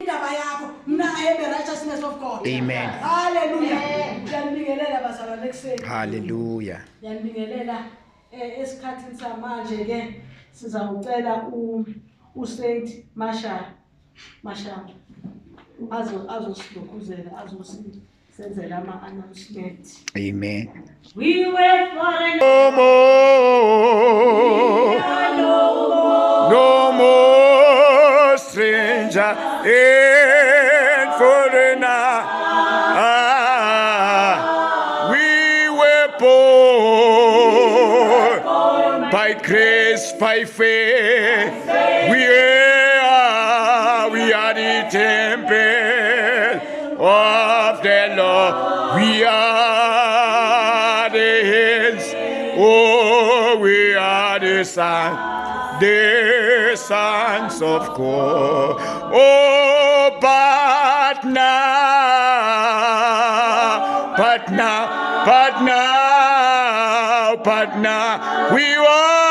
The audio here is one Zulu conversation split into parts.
indaba yakho mna the righteousness of God. Amen. Hallelujah. Ngiyabingelela bazalwane ekseni. Hallelujah. Ngiyabingelela esikhathini samanje ke sizawucela uSaint Marshall azosilokhuzela azosenzela ama-announcement. Amen. We were foreign. No more stranger and foreigner. We were born by grace, by faith. We are the temple of the Lord. We are the hills. Oh, we are the sons of God. Oh, but now, we are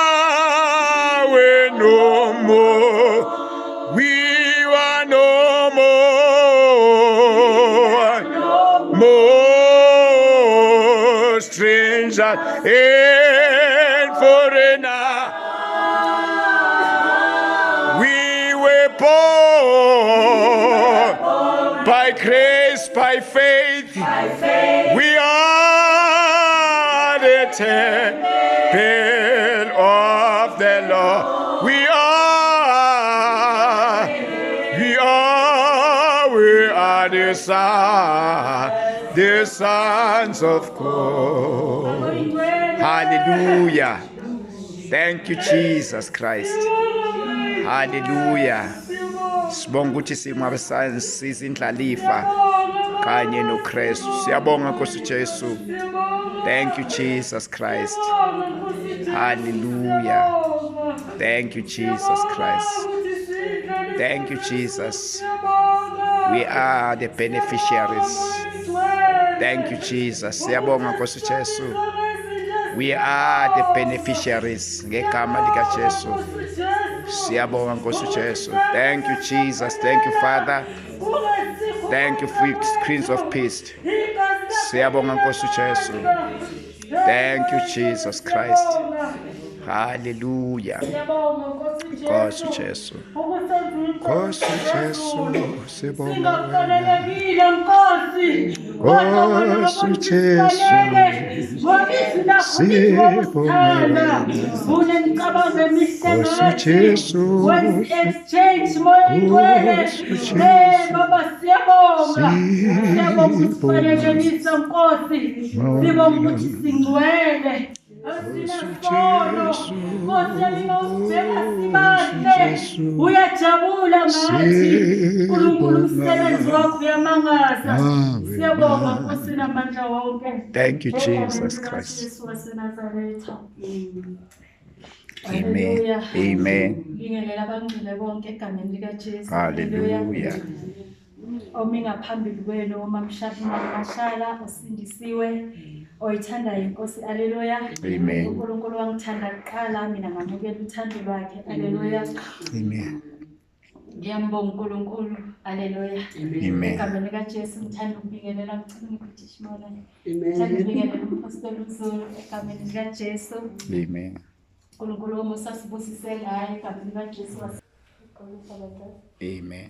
no more. We are no more stranger and foreigner. We were born by grace, by faith. We are the temple of the Lord. We are the sons of God. Hallelujah. Thank you, Jesus Christ. Hallelujah. Sibonga ukuthi simabasiza indlalifa kanye noKristu. Siyabonga Nkosi Jesu. Thank you, Jesus Christ. Hallelujah. Thank you, Jesus Christ. Thank you, Jesus. We are the beneficiaries. Thank you, Jesus. Siyabonga Nkosi Jesu. We are the beneficiaries. Ngegama lika Jesu. Siyabonga Nkosi Jesu. Thank you, Jesus. Thank you, Father. Thank you, Prince of Peace. Siyabonga Nkosi Jesu. Thank you, Jesus Christ. Hallelujah. Nkosi Jesu. Nkosi Jesu. Sibonga wena. Nkosi Jesu. Sibonga Nkosi Jesu. Uyajabula ngathi uNkulunkulu umsebenzi wakho uyamangaza. Siyabonga Nkosi namandla wonke. Thank you, Jesus Christ. Amen. Amen. Ngibingelela abangcwele bonke egameni lika Jesu. Hallelujah. Omingaphambili kwenu uMamshala usindisiwe oyithandayo inkosi. Haleluya. Amen. uNkulunkulu wangithanda kuqala, mina ngamukela uthando lwakhe. Haleluya. Amen. Ngiyambonga uNkulunkulu. Haleluya. Amen. Egameni lika Jesu ngithanda ukubingelela ngicela ukuthi shimona. Ngithanda ukubingelela umpostoli uZulu egameni lika Jesu. Amen. uNkulunkulu umusa sibusise ngaye egameni lika Jesu. Amen.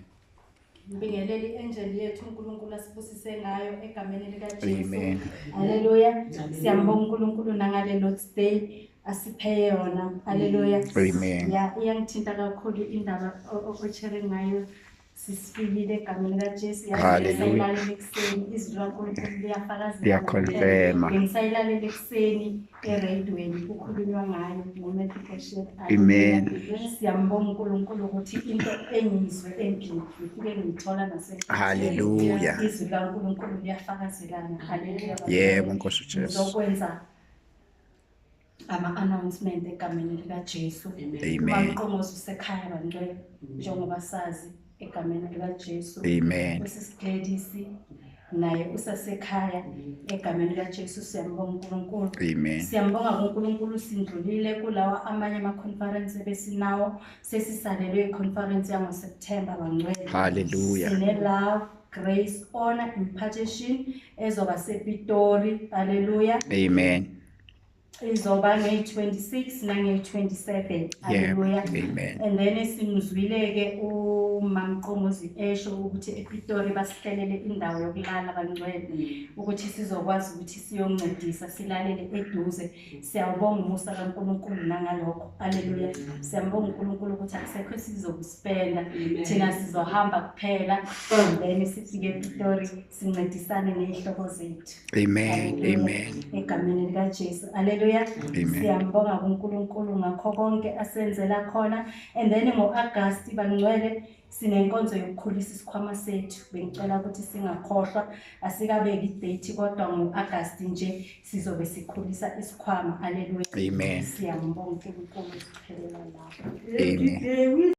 Ngibingelele i-angel yethu uNkulunkulu asibusise ngayo egameni lika Jesu. Amen. Haleluya. Siyambonga uNkulunkulu nangale Lord's Day asiphe yona. Haleluya. Amen. Iyangithinta kakhulu indaba ochere ngayo sisifikile egameni lika Jesu. Hallelujah. Ekseni izwi laNkulunkulu liyafakazela. Liyakonfirma. Ngisayilalela ekseni eradweni kukhulunywa ngayo ngoMatthew Boshet. Amen. Siyambonga uNkulunkulu ukuthi into engizwe endlini ngifike ngithola nasekhaya. Hallelujah. Izwi laNkulunkulu liyafakazelana. Haleluya. Yebo Nkosi Jesu. Sizokwenza ama-announcement egameni lika Jesu. Amen. Bamqongoza usekhaya bantwe njengoba sazi egameni lika Jesu. Amen. Mrs. Gladys naye usasekhaya egameni likaJesu. Siyambonga uNkulunkulu. Amen. Siyambonga uNkulunkulu, sindlulile kulawa amanye ama-conference ebesinawo, sesisalelwe i-conference yangoSeptember bangcwele. Hallelujah. Sine-love, grace, honor, impartation ezoba sePitori. Hallelujah. Amen. Izoba nge-26 nange-27. Hallelujah. Amen. And then simuzwile-ke uMamqomuzi esho ukuthi ePitori basihlelele indawo yokulala bangcwele ukuthi sizokwazi ukuthi siyoncedisa silalele eduze. Siyabonga umusa kaNkulunkulu nangalokho. Hallelujah. Siyambonga uNkulunkulu ukuthi akusekho sizokuspenda, thina sizohamba kuphela then sifike ePitori sincedisane nezihlobo zethu. Amen. Amen. Egameni likaJesu. Hallelujah. Siyambonga uNkulunkulu ngakho konke asenzela khona. And then ngo-August bangcwele sinenkonzo yokukhulisa isikhwama sethu. Bengicela ukuthi singakhohlwa, asikabeki idate kodwa ngo-August nje sizobe sikhulisa isikhwama. Hallelujah. Amen. Siyambonga uNkulunkulu siphelela lapho. Amen.